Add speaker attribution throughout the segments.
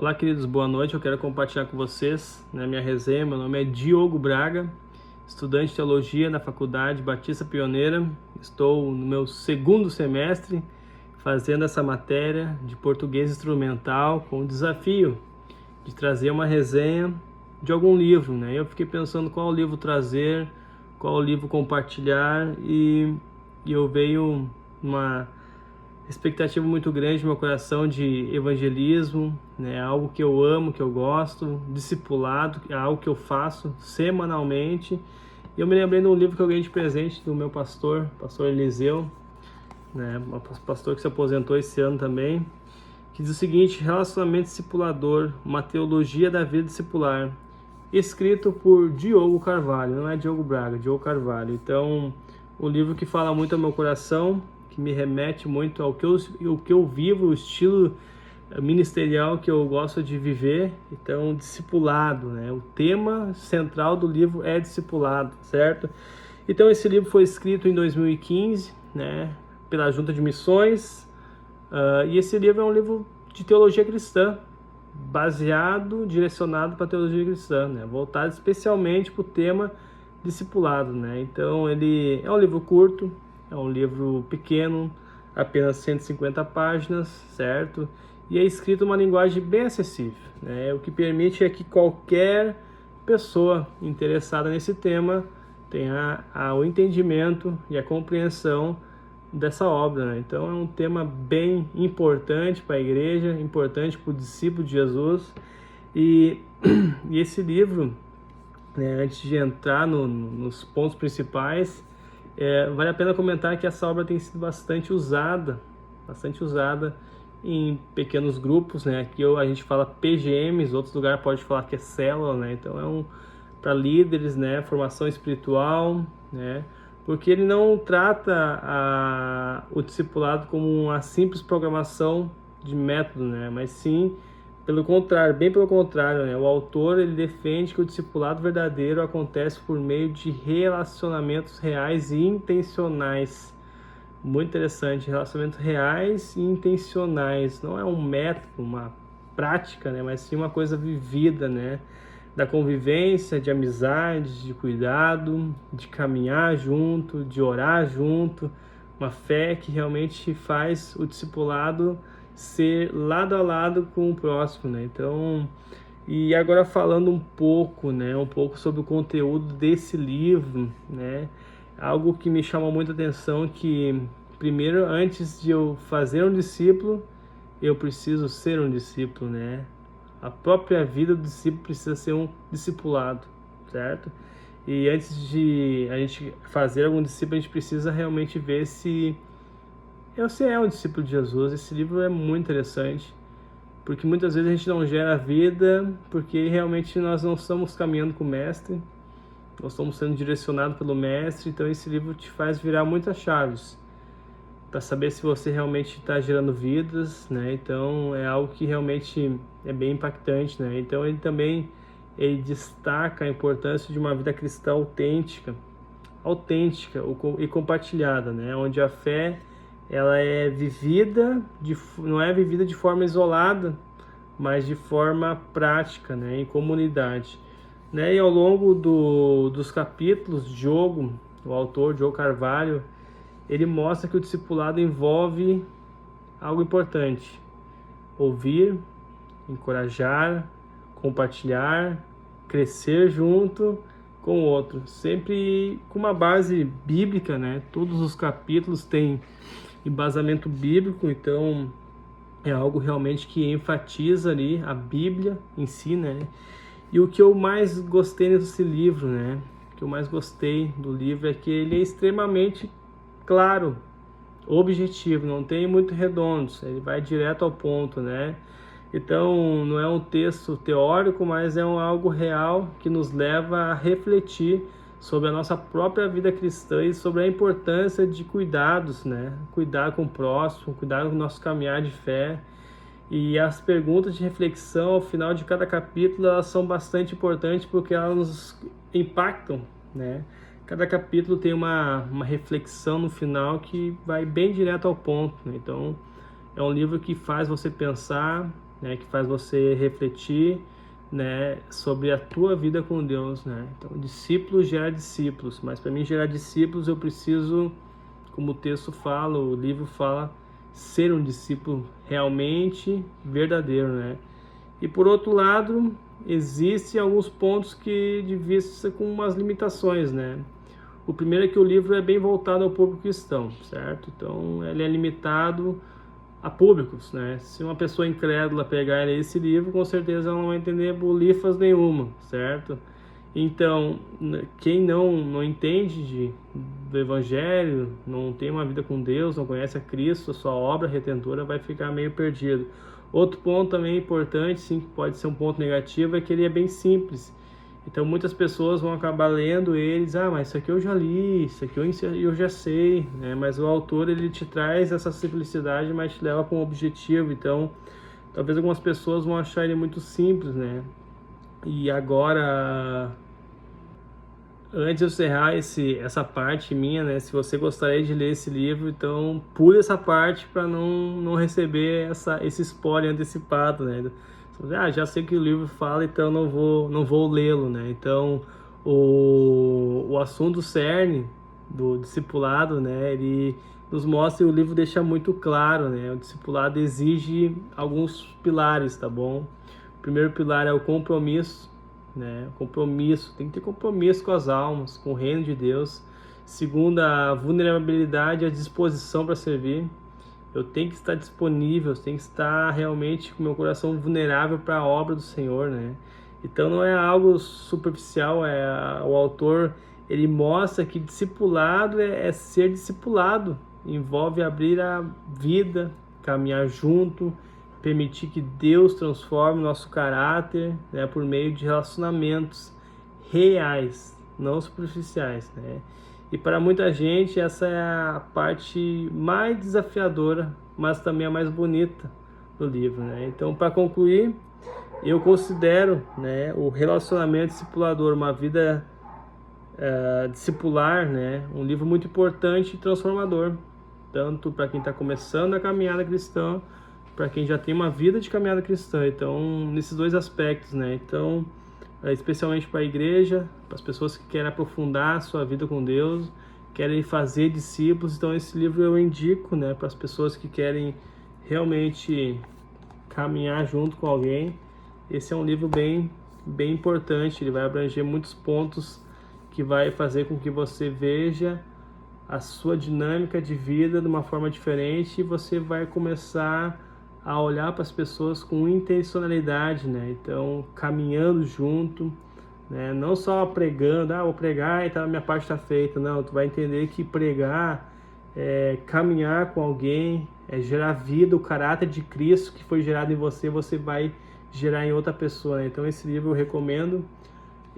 Speaker 1: Olá, queridos, boa noite. Eu quero compartilhar com vocês, minha resenha. Meu nome é Diogo Braga, estudante de teologia na Faculdade Batista Pioneira. Estou no meu segundo semestre fazendo essa matéria de português instrumental com o desafio de trazer uma resenha de algum livro, Eu fiquei pensando qual livro trazer, qual livro compartilhar e eu veio uma expectativa muito grande no meu coração de evangelismo, algo que eu amo, que eu gosto, discipulado, é algo que eu faço semanalmente. E eu me lembrei de um livro que eu ganhei de presente do meu pastor Eliseu, um pastor que se aposentou esse ano também, que diz o seguinte: Relacionamento discipulador, uma teologia da vida discipular, escrito por Diogo Carvalho, não é Diogo Braga, Diogo Carvalho. Então, o livro que fala muito ao meu coração, que me remete muito ao que eu vivo, o estilo ministerial que eu gosto de viver. Então, discipulado, O tema central do livro é discipulado, certo? Então, esse livro foi escrito em 2015, pela Junta de Missões, e esse livro é um livro de teologia cristã, direcionado para a teologia cristã, voltado especialmente para o tema discipulado, Então, ele é um livro curto, é um livro pequeno, apenas 150 páginas, certo? E é escrito uma linguagem bem acessível, O que permite é que qualquer pessoa interessada nesse tema tenha o entendimento e a compreensão dessa obra, Então, é um tema bem importante para a igreja, importante para o discípulo de Jesus. E esse livro, antes de entrar nos pontos principais, vale a pena comentar que essa obra tem sido bastante usada em pequenos grupos, Aqui a gente fala PGMs, outros lugares pode falar que é célula, Então para líderes, formação espiritual, porque ele não trata o discipulado como uma simples programação de método, mas sim bem pelo contrário, O autor ele defende que o discipulado verdadeiro acontece por meio de relacionamentos reais e intencionais. Muito interessante, relacionamentos reais e intencionais. Não é um método, uma prática, mas sim uma coisa vivida, Da convivência, de amizade, de cuidado, de caminhar junto, de orar junto. Uma fé que realmente faz o discipulado ser lado a lado com o próximo, Então, e agora falando um pouco sobre o conteúdo desse livro, Algo que me chama muita atenção, que primeiro, antes de eu fazer um discípulo, eu preciso ser um discípulo, A própria vida do discípulo precisa ser um discipulado, certo? E antes de a gente fazer algum discípulo, a gente precisa realmente ver se você é um discípulo de Jesus. Esse livro é muito interessante, porque muitas vezes a gente não gera vida, porque realmente nós não estamos caminhando com o Mestre, nós estamos sendo direcionados pelo Mestre. Então esse livro te faz virar muitas chaves, para saber se você realmente está gerando vidas, Então é algo que realmente é bem impactante, Então ele destaca a importância de uma vida cristã autêntica e compartilhada, Onde a fé ela é vivida, não é vivida de forma isolada, mas de forma prática, em comunidade. E ao longo dos capítulos, o autor, Diogo Carvalho, ele mostra que o discipulado envolve algo importante: ouvir, encorajar, compartilhar, crescer junto com o outro, sempre com uma base bíblica, Todos os capítulos têm embasamento bíblico, então é algo realmente que enfatiza ali a Bíblia em si, E o que eu mais gostei desse livro, O que eu mais gostei do livro é que ele é extremamente claro, objetivo, não tem muito redondos, ele vai direto ao ponto, Então não é um texto teórico, mas é algo real que nos leva a refletir sobre a nossa própria vida cristã e sobre a importância de cuidados, Cuidar com o próximo, cuidar com o nosso caminhar de fé. E as perguntas de reflexão ao final de cada capítulo, elas são bastante importantes, porque elas nos impactam, Cada capítulo tem uma reflexão no final que vai bem direto ao ponto, Então é um livro que faz você pensar, né, que faz você refletir, né, sobre a tua vida com Deus, né? Então, discípulo gera discípulos, mas para mim gerar discípulos eu preciso, como o texto fala, o livro fala, ser um discípulo realmente verdadeiro, né? E por outro lado, existem alguns pontos que devia ser com umas limitações, né? O primeiro é que o livro é bem voltado ao público cristão, certo? Então, ele é limitado a públicos, né? Se uma pessoa incrédula pegar esse livro, com certeza ela não vai entender bolifas nenhuma, certo? Então, quem não entende do Evangelho, não tem uma vida com Deus, não conhece a Cristo, a sua obra redentora, vai ficar meio perdido. Outro ponto também importante, sim, que pode ser um ponto negativo, é que ele é bem simples. Então, muitas pessoas vão acabar lendo eles, mas isso aqui eu já li, isso aqui eu já sei, né? Mas o autor, ele te traz essa simplicidade, mas te leva para um objetivo. Então, talvez algumas pessoas vão achar ele muito simples, né? E agora, antes de eu encerrar essa parte minha, né? Se você gostaria de ler esse livro, então pule essa parte para não receber esse spoiler antecipado, né? Já sei o que o livro fala, então não vou lê-lo, né? Então, o assunto cerne do discipulado, né? Ele nos mostra e o livro deixa muito claro, né? O discipulado exige alguns pilares, tá bom? O primeiro pilar é o compromisso, né? Compromisso, tem que ter compromisso com as almas, com o reino de Deus. Segundo, a vulnerabilidade e a disposição para servir. Eu tenho que estar disponível, eu tenho que estar realmente com meu coração vulnerável para a obra do Senhor, né? Então não é algo superficial, o autor, ele mostra que discipulado é ser discipulado, envolve abrir a vida, caminhar junto, permitir que Deus transforme o nosso caráter, né, por meio de relacionamentos reais, não superficiais, né? E para muita gente essa é a parte mais desafiadora, mas também a mais bonita do livro, né? Então, para concluir, eu considero, né, o relacionamento discipulador, uma vida discipular, né, um livro muito importante e transformador, tanto para quem está começando a caminhada cristã, para quem já tem uma vida de caminhada cristã. Então, nesses dois aspectos, né? Então, especialmente para a igreja, para as pessoas que querem aprofundar a sua vida com Deus, querem fazer discípulos. Então, esse livro eu indico, né, para as pessoas que querem realmente caminhar junto com alguém. Esse é um livro bem importante, ele vai abranger muitos pontos que vai fazer com que você veja a sua dinâmica de vida de uma forma diferente, e você vai começar a olhar para as pessoas com intencionalidade, né? Então, caminhando junto, né? Não só pregando, vou pregar e tá, minha parte está feita. Não, tu vai entender que pregar é caminhar com alguém, é gerar vida, o caráter de Cristo que foi gerado em você, você vai gerar em outra pessoa, né? Então, esse livro eu recomendo,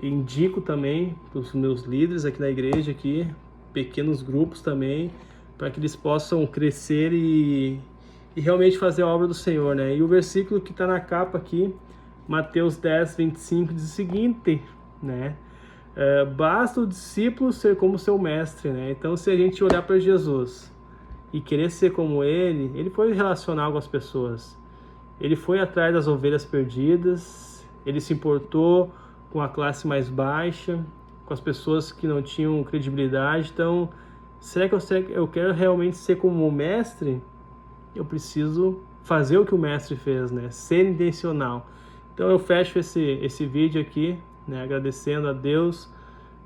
Speaker 1: indico também para os meus líderes aqui na igreja, aqui, pequenos grupos também, para que eles possam crescer e realmente fazer a obra do Senhor, né? E o versículo que está na capa aqui, Mateus 10, 25, diz o seguinte, né? Basta o discípulo ser como seu mestre, né? Então, se a gente olhar para Jesus e querer ser como ele foi relacional com as pessoas. Ele foi atrás das ovelhas perdidas, ele se importou com a classe mais baixa, com as pessoas que não tinham credibilidade. Então, será que eu quero realmente ser como o mestre? Eu preciso fazer o que o mestre fez, né? Ser intencional. Então eu fecho esse vídeo aqui, né? Agradecendo a Deus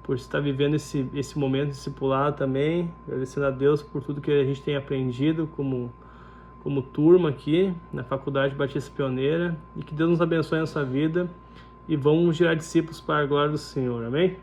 Speaker 1: por estar vivendo esse momento discipulado também, agradecendo a Deus por tudo que a gente tem aprendido como turma aqui na Faculdade Batista Pioneira, e que Deus nos abençoe nessa vida e vamos gerar discípulos para a glória do Senhor, amém?